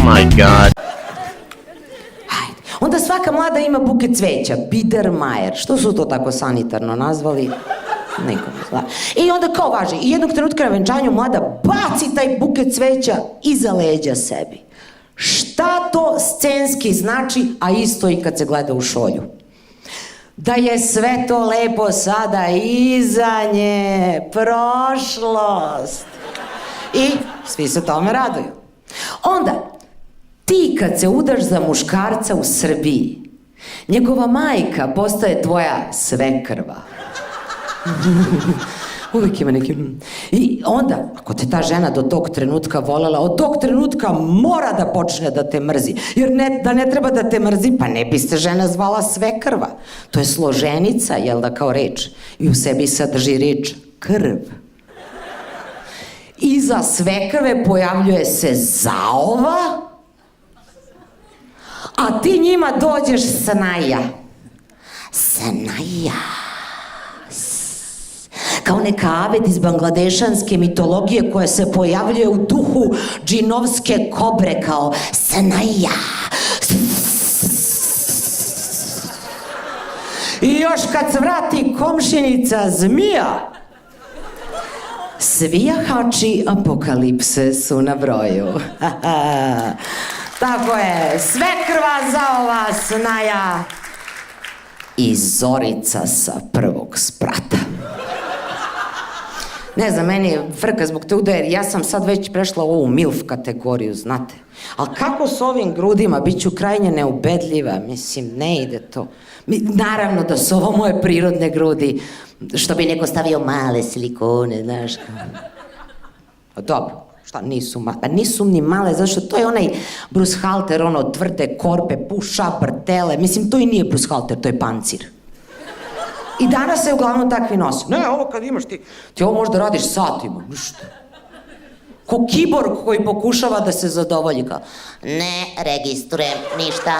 my god. Onda svaka mlada ima buket cveća, Biedermeier. Što su to tako sanitarno nazvali? Nikom ne zna. I onda kao važi, i jednog trenutka na venčanju mlada baci taj buket cveća iza leđa sebi. Šta to scenski znači, a isto i kad se gleda u šolju? Da je sve to lepo sada iza nje, prošlost. I svi se tome raduju. Onda, ti kad se udaš za muškarca u Srbiji, njegova majka postaje tvoja svekrva. Uvijek ima neki... I onda, ako te ta žena do tog trenutka volela, od tog trenutka mora da počne da te mrzi. Jer da ne treba da te mrzi, pa ne biste žena zvala svekrva. To je složenica, jel da, kao reč. I u sebi sadrži reč krv. Iza svekrve pojavljuje se zaova, a ti njima dođeš snaja. Snaja. Kao neka avet iz bangladešanske mitologije koja se pojavljuje u duhu džinovske kobre kao snaja. I još kad se vrati komšinica zmija, svi jahači apokalipse su na broju. Tako je, svekrva zaova snaja i Zorica sa prvog sprata. Ne znam, meni je frka zbog toga jer ja sam sad već prešla u ovu MILF kategoriju, znate. Ali kako s ovim grudima, bit ću krajnje neubedljiva, mislim, ne ide to. Naravno da su ovo moje prirodne grudi, što bi neko stavio male silikone, znaš. Dobro, šta, nisu ni male, zašto to je onaj Bruce Halter, ono, tvrde korpe, puša, brtele, mislim, to i nije Bruce Halter, to je pancir. I danas se uglavnom takvi nosi. Ne, ovo kad imaš ti ovo možda radiš satima, ništa. Ko kiborg koji pokušava da se zadovolji, kao, ne registrujem ništa.